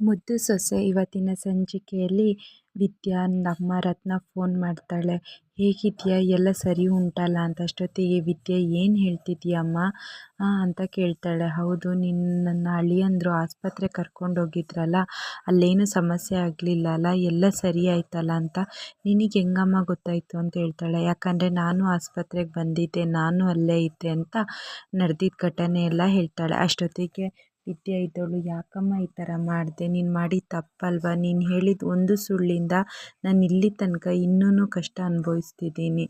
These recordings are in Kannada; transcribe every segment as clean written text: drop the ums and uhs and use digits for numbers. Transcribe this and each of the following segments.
ಮುದ್ದು ಸೊಸೆ ಇವತ್ತಿನ ಸಂಚಿಕೆಯಲ್ಲಿ ವಿದ್ಯಾ ನಮ್ಮ ರತ್ನ ಫೋನ್ ಮಾಡ್ತಾಳೆ. ಹೇಗಿದ್ಯಾ, ಎಲ್ಲ ಸರಿ ಉಂಟಲ್ಲ ಅಂತ. ಅಷ್ಟೊತ್ತಿಗೆ ವಿದ್ಯಾ ಏನು ಹೇಳ್ತಿದ್ಯಮ್ಮ ಅಂತ ಕೇಳ್ತಾಳೆ. ಹೌದು, ನನ್ನ ಅಳಿಯಂದ್ರು ಆಸ್ಪತ್ರೆ ಕರ್ಕೊಂಡೋಗಿದ್ರಲ್ಲ, ಅಲ್ಲೇನು ಸಮಸ್ಯೆ ಆಗಲಿಲ್ಲ ಅಲ್ಲ, ಎಲ್ಲ ಸರಿ ಆಯ್ತಲ್ಲ ಅಂತ. ನಿನಗೆ ಹೆಂಗಮ್ಮ ಗೊತ್ತಾಯಿತು ಅಂತ ಹೇಳ್ತಾಳೆ. ಯಾಕಂದರೆ ನಾನು ಆಸ್ಪತ್ರೆಗೆ ಬಂದಿದ್ದೆ, ನಾನು ಅಲ್ಲೇ ಇದ್ದೆ ಅಂತ ನಡೆದಿದ್ದ ಘಟನೆ ಎಲ್ಲ ಹೇಳ್ತಾಳೆ. ಅಷ್ಟೊತ್ತಿಗೆ ವಿದ್ಯೆ ಇದ್ದವಳು, ಯಾಕಮ್ಮ ಈ ಥರ ಮಾಡಿದೆ, ನೀನು ಮಾಡಿದ ತಪ್ಪಲ್ವಾ, ನೀನು ಹೇಳಿದ ಒಂದು ಸುಳ್ಳಿಂದ ನಾನು ಇಲ್ಲಿ ತನಕ ಇನ್ನೂ ಕಷ್ಟ ಅನುಭವಿಸ್ತಿದ್ದೀನಿ.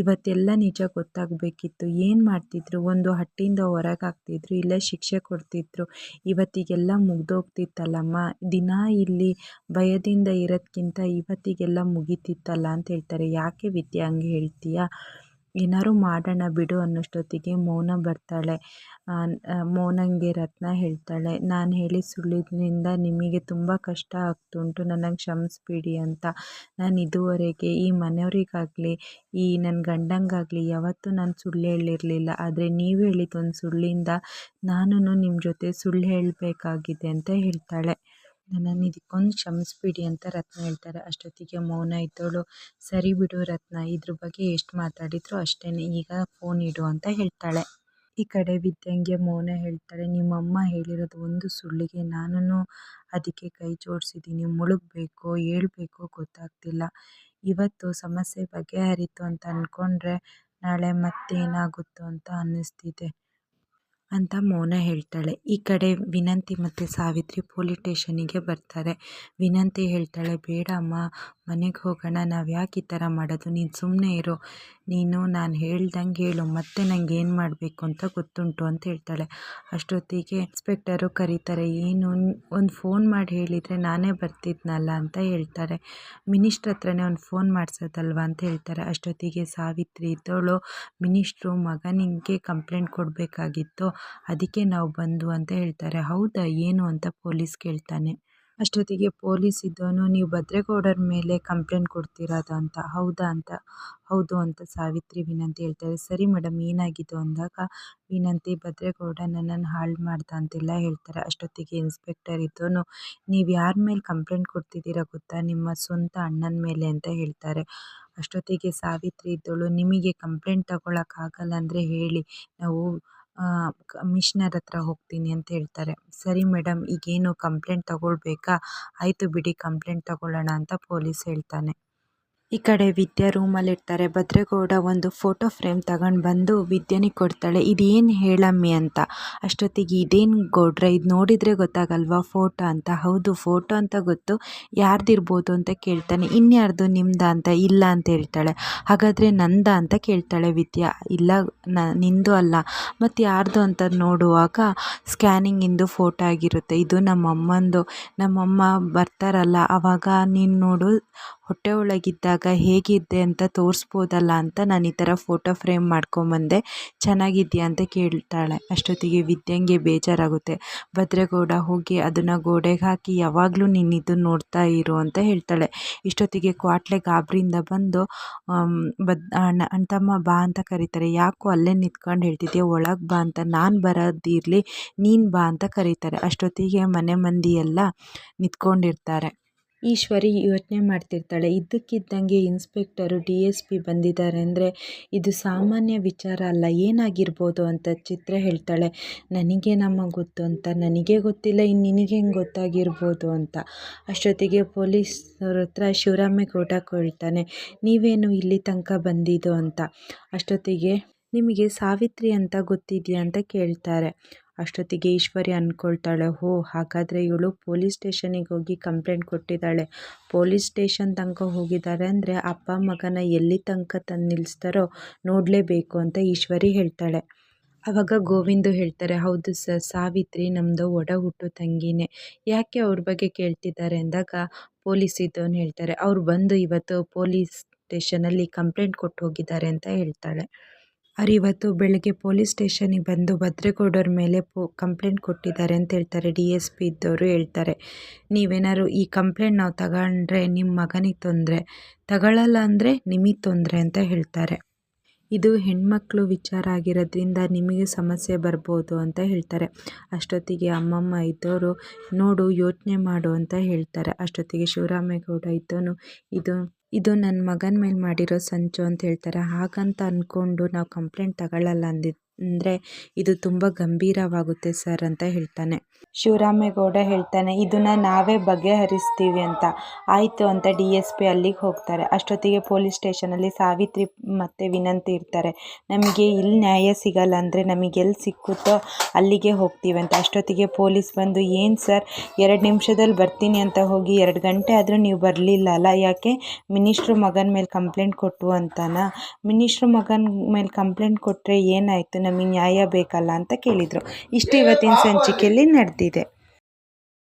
ಇವತ್ತೆಲ್ಲ ನಿಜ ಗೊತ್ತಾಗಬೇಕಿತ್ತು. ಏನು ಮಾಡ್ತಿದ್ರು, ಒಂದು ಹಟ್ಟಿಯಿಂದ ಹೊರಗೆ ಹಾಕ್ತಿದ್ರು, ಇಲ್ಲ ಶಿಕ್ಷೆ ಕೊಡ್ತಿದ್ರು, ಇವತ್ತಿಗೆಲ್ಲ ಮುಗ್ದೋಗ್ತಿತ್ತಲ್ಲಮ್ಮ. ದಿನ ಇಲ್ಲಿ ಭಯದಿಂದ ಇರೋದಕ್ಕಿಂತ ಇವತ್ತಿಗೆಲ್ಲ ಮುಗೀತಿತ್ತಲ್ಲ ಅಂತ ಹೇಳ್ತಾರೆ. ಯಾಕೆ ವಿದ್ಯೆ ಹಂಗೆ ಹೇಳ್ತೀಯಾ, ಏನಾದ್ರು ಮಾಡೋಣ ಬಿಡು ಅನ್ನೋಷ್ಟೊತ್ತಿಗೆ ಮೌನ ಬರ್ತಾಳೆ. ಮೌನಂಗೆ ರತ್ನ ಹೇಳ್ತಾಳೆ, ನಾನು ಹೇಳಿ ಸುಳ್ಳಿನಿಂದ ನಿಮಗೆ ತುಂಬ ಕಷ್ಟ ಆಗ್ತುಂಟು, ನನಗೆ ಕ್ಷಮಿಸ್ಬಿಡಿ ಅಂತ. ನಾನು ಇದುವರೆಗೆ ಈ ಮನೆಯವರಿಗಾಗಲಿ ಈ ನನ್ನ ಗಂಡಂಗಾಗಲಿ ಯಾವತ್ತೂ ನಾನು ಸುಳ್ಳು ಹೇಳಿರಲಿಲ್ಲ. ಆದರೆ ನೀವು ಹೇಳಿದೊಂದು ಸುಳ್ಳಿಂದ ನಾನು ನಿಮ್ಮ ಜೊತೆ ಸುಳ್ಳು ಹೇಳಬೇಕಾಗಿದೆ ಅಂತ ಹೇಳ್ತಾಳೆ. ನನ್ನನ್ನು ಇದಕ್ಕೊಂದು ಕ್ಷಮಿಸ್ಬಿಡಿ ಅಂತ ರತ್ನ ಹೇಳ್ತಾರೆ. ಅಷ್ಟೊತ್ತಿಗೆ ಮೌನ ಇದ್ದವಳು, ಸರಿ ಬಿಡು ರತ್ನ, ಇದ್ರ ಬಗ್ಗೆ ಎಷ್ಟು ಮಾತಾಡಿದ್ರು ಅಷ್ಟೇ, ಈಗ ಫೋನ್ ಇಡು ಅಂತ ಹೇಳ್ತಾಳೆ. ಈ ಕಡೆ ವಿದ್ಯಂಗೆ ಮೌನ ಹೇಳ್ತಾಳೆ, ನಿಮ್ಮಮ್ಮ ಹೇಳಿರೋದು ಒಂದು ಸುಳ್ಳಿಗೆ ನಾನು ಅದಕ್ಕೆ ಕೈ ಜೋಡಿಸಿದ್ದೀನಿ, ಮುಳುಗಬೇಕೋ ಹೇಳ್ಬೇಕೋ ಗೊತ್ತಾಗ್ತಿಲ್ಲ. ಇವತ್ತು ಸಮಸ್ಯೆ ಬಗೆಹರಿತು ಅಂತ ಅಂದ್ಕೊಂಡ್ರೆ ನಾಳೆ ಮತ್ತೇನಾಗುತ್ತೋ ಅಂತ ಅನ್ನಿಸ್ತಿದೆ ಅಂತ ಮೌನ ಹೇಳ್ತಾಳೆ. ಈ ಕಡೆ ವಿನಂತಿ ಮತ್ತು ಸಾವಿತ್ರಿ ಪೊಲೀಸ್ ಸ್ಟೇಷನಿಗೆ ಬರ್ತಾರೆ. ವಿನಂತಿ ಹೇಳ್ತಾಳೆ, ಬೇಡ ಅಮ್ಮ, ಮನೆಗೆ ಹೋಗೋಣ, ನಾವು ಯಾಕೆ ಈ ಥರ ಮಾಡೋದು, ನೀನು ಸುಮ್ಮನೆ ಇರು, ನೀನು ನಾನು ಹೇಳ್ದಂಗೆ ಹೇಳು, ಮತ್ತೆ ನಂಗೆ ಏನು ಮಾಡಬೇಕು ಅಂತ ಗೊತ್ತುಂಟು ಅಂತ ಹೇಳ್ತಾಳೆ. ಅಷ್ಟೊತ್ತಿಗೆ ಇನ್ಸ್ಪೆಕ್ಟರು ಕರೀತಾರೆ. ಏನು, ಒಂದು ಫೋನ್ ಮಾಡಿ ಹೇಳಿದರೆ ನಾನೇ ಬರ್ತಿದ್ನಲ್ಲ ಅಂತ ಹೇಳ್ತಾರೆ. ಮಿನಿಸ್ಟ್ರ್ ಹತ್ರನೇ ಒಂದು ಫೋನ್ ಮಾಡಿಸೋದಲ್ವ ಅಂತ ಹೇಳ್ತಾರೆ. ಅಷ್ಟೊತ್ತಿಗೆ ಸಾವಿತ್ರಿ ಇದ್ದವಳು, ಮಿನಿಸ್ಟ್ರು ಮಗನಿಗೆ ಕಂಪ್ಲೇಂಟ್ ಕೊಡಬೇಕಾಗಿತ್ತು, ಅದಕ್ಕೆ ನಾವು ಬಂದು ಅಂತ ಹೇಳ್ತಾರೆ. ಹೌದಾ, ಏನು ಅಂತ ಪೊಲೀಸ್ ಕೇಳ್ತಾನೆ. ಅಷ್ಟೊತ್ತಿಗೆ ಪೊಲೀಸ್ ಇದ್ದವನು, ನೀವು ಭದ್ರೇಗೌಡರ ಮೇಲೆ ಕಂಪ್ಲೇಂಟ್ ಕೊಡ್ತಿರೋದು ಅಂತ. ಹೌದಾ ಅಂತ. ಹೌದು ಅಂತ ಸಾವಿತ್ರಿ ವಿನಂತಿ ಹೇಳ್ತಾರೆ. ಸರಿ ಮೇಡಮ್, ಏನಾಗಿದ್ದು ಅಂದಾಗ ವಿನಂತಿ, ಭದ್ರೇಗೌಡ ನನ್ನನ್ನು ಹಾಳು ಮಾಡ್ದ ಅಂತೆಲ್ಲ ಹೇಳ್ತಾರೆ. ಅಷ್ಟೊತ್ತಿಗೆ ಇನ್ಸ್ಪೆಕ್ಟರ್ ಇದ್ದವನು, ನೀವು ಯಾರ ಮೇಲೆ ಕಂಪ್ಲೇಂಟ್ ಕೊಡ್ತಿದ್ದೀರಾ ಗೊತ್ತಾ, ನಿಮ್ಮ ಸ್ವಂತ ಅಣ್ಣನ ಮೇಲೆ ಅಂತ ಹೇಳ್ತಾರೆ. ಅಷ್ಟೊತ್ತಿಗೆ ಸಾವಿತ್ರಿ ಇದ್ದವಳು, ನಿಮಗೆ ಕಂಪ್ಲೇಂಟ್ ತಗೊಳಕ್ಕಾಗಲ್ಲ ಅಂದರೆ ಹೇಳಿ, ನಾವು ಕಮಿಷನರ್ ಹತ್ರ ಹೋಗ್ತೀನಿ ಅಂತ ಹೇಳ್ತಾರೆ. ಸರಿ ಮೇಡಮ್, ಈಗೇನು ಕಂಪ್ಲೇಂಟ್ ತಗೊಳ್ಬೇಕಾ, ಆಯಿತು ಬಿಡಿ, ಕಂಪ್ಲೇಂಟ್ ತಗೊಳ್ಳೋಣ ಅಂತ ಪೊಲೀಸ್ ಹೇಳ್ತಾನೆ. ಈ ಕಡೆ ವಿದ್ಯಾ ರೂಮಲ್ಲಿರ್ತಾರೆ. ಭದ್ರೇಗೌಡ ಒಂದು ಫೋಟೋ ಫ್ರೇಮ್ ತಗೊಂಡು ಬಂದು ವಿದ್ಯಾನಿಗೆ ಕೊಡ್ತಾಳೆ. ಇದೇನು ಹೇಳಮ್ಮಿ ಅಂತ. ಅಷ್ಟೊತ್ತಿಗೆ, ಇದೇನು ಗೌಡ್ರೆ, ಇದು ನೋಡಿದರೆ ಗೊತ್ತಾಗಲ್ವಾ ಫೋಟೋ ಅಂತ. ಹೌದು, ಫೋಟೋ ಅಂತ ಗೊತ್ತು, ಯಾರ್ದಿರ್ಬೋದು ಅಂತ ಕೇಳ್ತಾನೆ. ಇನ್ಯಾರ್ದು, ನಿಮ್ದ ಅಂತ. ಇಲ್ಲ ಅಂತ ಹೇಳ್ತಾಳೆ. ಹಾಗಾದರೆ ನಂದ ಅಂತ ಕೇಳ್ತಾಳೆ ವಿದ್ಯಾ. ಇಲ್ಲ, ನಿಂದು ಅಲ್ಲ, ಮತ್ತು ಯಾರ್ದು ಅಂತ ನೋಡುವಾಗ ಸ್ಕ್ಯಾನಿಂಗಿಂದು ಫೋಟೋ ಆಗಿರುತ್ತೆ. ಇದು ನಮ್ಮಮ್ಮಂದು, ನಮ್ಮಮ್ಮ ಬರ್ತಾರಲ್ಲ ಆವಾಗ ನೀನು ನೋಡು, ಹೊಟ್ಟೆ ಒಳಗಿದ್ದಾಗ ಹೇಗಿದ್ದೆ ಅಂತ ತೋರಿಸ್ಬೋದಲ್ಲ ಅಂತ ನಾನು ಈ ಥರ ಫೋಟೋ ಫ್ರೇಮ್ ಮಾಡ್ಕೊಂಬಂದೆ, ಚೆನ್ನಾಗಿದೆಯಾ ಅಂತ ಕೇಳ್ತಾಳೆ. ಅಷ್ಟೊತ್ತಿಗೆ ವಿದ್ಯಂಗೆ ಬೇಜಾರಾಗುತ್ತೆ. ಭದ್ರೇಗೌಡ ಹೋಗಿ ಅದನ್ನು ಗೋಡೆಗೆ ಹಾಕಿ, ಯಾವಾಗಲೂ ನೀನು ಇದು ನೋಡ್ತಾ ಇರು ಅಂತ ಹೇಳ್ತಾಳೆ. ಇಷ್ಟೊತ್ತಿಗೆ ಕ್ವಾಟ್ಲೆ ಗಾಬರಿಯಿಂದ ಬಂದು ಅಣ್ತಮ್ಮ ಬಾ ಅಂತ ಕರೀತಾರೆ. ಯಾಕೋ ಅಲ್ಲೇ ನಿಂತ್ಕೊಂಡು ಹೇಳ್ತಿದ್ದೆ, ಒಳಗೆ ಬಾ ಅಂತ. ನಾನು ಬರೋದಿರಲಿ, ನೀನು ಬಾ ಅಂತ ಕರೀತಾರೆ. ಅಷ್ಟೊತ್ತಿಗೆ ಮನೆ ಮಂದಿ ಎಲ್ಲ ನಿಂತ್ಕೊಂಡಿರ್ತಾರೆ. ಈಶ್ವರಿ ಯೋಚನೆ ಮಾಡ್ತಿರ್ತಾಳೆ. ಇದ್ದಕ್ಕಿದ್ದಂಗೆ ಇನ್ಸ್ಪೆಕ್ಟರು DSP ಬಂದಿದ್ದಾರೆ ಅಂದರೆ ಇದು ಸಾಮಾನ್ಯ ವಿಚಾರ ಅಲ್ಲ, ಏನಾಗಿರ್ಬೋದು ಅಂತ ಚಿತ್ರ ಹೇಳ್ತಾಳೆ. ನನಗೆ ನಮ್ಮ ಗೊತ್ತು ಅಂತ, ನನಗೆ ಗೊತ್ತಿಲ್ಲ, ಇನ್ನು ನಿನಗೆ ಹೆಂಗೆ ಗೊತ್ತಾಗಿರ್ಬೋದು ಅಂತ. ಅಷ್ಟೊತ್ತಿಗೆ ಪೊಲೀಸರ ಹತ್ರ ಶಿವರಾಮೇಗೌಡ ಕೇಳ್ತಾನೆ, ನೀವೇನು ಇಲ್ಲಿ ತನಕ ಬಂದಿದ್ದು ಅಂತ. ಅಷ್ಟೊತ್ತಿಗೆ, ನಿಮಗೆ ಸಾವಿತ್ರಿ ಅಂತ ಗೊತ್ತಿದೆಯಾ ಅಂತ ಕೇಳ್ತಾರೆ. ಅಷ್ಟೊತ್ತಿಗೆ ಈಶ್ವರಿ ಅಂದ್ಕೊಳ್ತಾಳೆ, ಹಾಗಾದರೆ ಇವಳು ಪೊಲೀಸ್ ಸ್ಟೇಷನಿಗೆ ಹೋಗಿ ಕಂಪ್ಲೇಂಟ್ ಕೊಟ್ಟಿದ್ದಾಳೆ, ಪೊಲೀಸ್ ಸ್ಟೇಷನ್ ತನಕ ಹೋಗಿದ್ದಾರೆ ಅಂದರೆ ಅಪ್ಪ ಮಗನ ಎಲ್ಲಿ ತನಕ ತಂದು ನಿಲ್ಲಿಸ್ತಾರೋ ನೋಡಲೇಬೇಕು ಅಂತ ಈಶ್ವರಿ ಹೇಳ್ತಾಳೆ. ಆವಾಗ ಗೋವಿಂದು ಹೇಳ್ತಾರೆ, ಹೌದು ಸರ್, ಸಾವಿತ್ರಿ ನಮ್ಮದು ಒಡ ಹುಟ್ಟು ತಂಗಿನೇ, ಯಾಕೆ ಅವ್ರ ಬಗ್ಗೆ ಕೇಳ್ತಿದ್ದಾರೆ ಅಂದಾಗ ಪೊಲೀಸ್ ಇದ್ದವನು ಹೇಳ್ತಾರೆ, ಅವ್ರು ಬಂದು ಇವತ್ತು ಪೊಲೀಸ್ ಸ್ಟೇಷನಲ್ಲಿ ಕಂಪ್ಲೇಂಟ್ ಕೊಟ್ಟು ಹೋಗಿದ್ದಾರೆ ಅಂತ ಹೇಳ್ತಾಳೆ. ಅವ್ರು ಇವತ್ತು ಬೆಳಗ್ಗೆ ಪೊಲೀಸ್ ಸ್ಟೇಷನಿಗೆ ಬಂದು ಭದ್ರೇಗೌಡರ ಮೇಲೆ ಕಂಪ್ಲೇಂಟ್ ಕೊಟ್ಟಿದ್ದಾರೆ ಅಂತ ಹೇಳ್ತಾರೆ. DSP ಇದ್ದವರು ಹೇಳ್ತಾರೆ, ನೀವೇನಾದ್ರು ಈ ಕಂಪ್ಲೇಂಟ್ ನಾವು ತಗೊಂಡ್ರೆ ನಿಮ್ಮ ಮಗನಿಗೆ ತೊಂದರೆ, ತಗೊಳ್ಳಲ್ಲ ಅಂದರೆ ನಿಮಗೆ ತೊಂದರೆ ಅಂತ ಹೇಳ್ತಾರೆ. ಇದು ಹೆಣ್ಮಕ್ಳು ವಿಚಾರ ಆಗಿರೋದ್ರಿಂದ ನಿಮಗೆ ಸಮಸ್ಯೆ ಬರ್ಬೋದು ಅಂತ ಹೇಳ್ತಾರೆ. ಅಷ್ಟೊತ್ತಿಗೆ ಅಮ್ಮಮ್ಮ ಇದ್ದವರು ನೋಡು ಯೋಚನೆ ಮಾಡು ಅಂತ ಹೇಳ್ತಾರೆ. ಅಷ್ಟೊತ್ತಿಗೆ ಶಿವರಾಮೇಗೌಡ ಇದ್ದವನು ಇದು ನನ್ನ ಮಗನ ಮೇಲೆ ಮಾಡಿರೋ ಸಂಚು ಅಂತ ಹೇಳ್ತಾರೆ. ಹಾಗಂತ ಅಂದ್ಕೊಂಡು ನಾವು ಕಂಪ್ಲೇಂಟ್ ತಗೊಳ್ಳಲ್ಲ ಅಂದರೆ ಇದು ತುಂಬ ಗಂಭೀರವಾಗುತ್ತೆ ಸರ್ ಅಂತ ಹೇಳ್ತಾನೆ. ಶಿವರಾಮೇಗೌಡ ಹೇಳ್ತಾನೆ, ಇದನ್ನು ನಾವೇ ಬಗೆಹರಿಸ್ತೀವಿ ಅಂತ. ಆಯಿತು ಅಂತ DSP ಅಲ್ಲಿಗೆ ಹೋಗ್ತಾರೆ. ಅಷ್ಟೊತ್ತಿಗೆ ಪೊಲೀಸ್ ಸ್ಟೇಷನಲ್ಲಿ ಸಾವಿತ್ರಿ ಮತ್ತು ವಿನಂತಿ ಇರ್ತಾರೆ. ನಮಗೆ ಇಲ್ಲಿ ನ್ಯಾಯ ಸಿಗಲ್ಲ ಅಂದರೆ ನಮಗೆಲ್ಲಿ ಸಿಕ್ಕುತ್ತೋ ಅಲ್ಲಿಗೆ ಹೋಗ್ತೀವಿ ಅಂತ. ಅಷ್ಟೊತ್ತಿಗೆ ಪೊಲೀಸ್ ಬಂದು, ಏನು ಸರ್ 2 ನಿಮಿಷದಲ್ಲಿ ಬರ್ತೀನಿ ಅಂತ ಹೋಗಿ 2 ಗಂಟೆ ಆದರೂ ನೀವು ಬರಲಿಲ್ಲ ಅಲ್ಲ, ಯಾಕೆ ಮಿನಿಸ್ಟ್ರು ಮಗನ ಮೇಲೆ ಕಂಪ್ಲೇಂಟ್ ಕೊಟ್ಟು ಅಂತಾನಾ? ಮಿನಿಸ್ಟ್ರು ಮಗನ ಮೇಲೆ ಕಂಪ್ಲೇಂಟ್ ಕೊಟ್ಟರೆ ಏನಾಯಿತು, ನಮಗೆ ನ್ಯಾಯ ಬೇಕಲ್ಲ ಅಂತ ಕೇಳಿದರು. ಇಷ್ಟು ಇವತ್ತಿನ ಸಂಚಿಕೆಯಲ್ಲಿ ನಡೆದಿದೆ.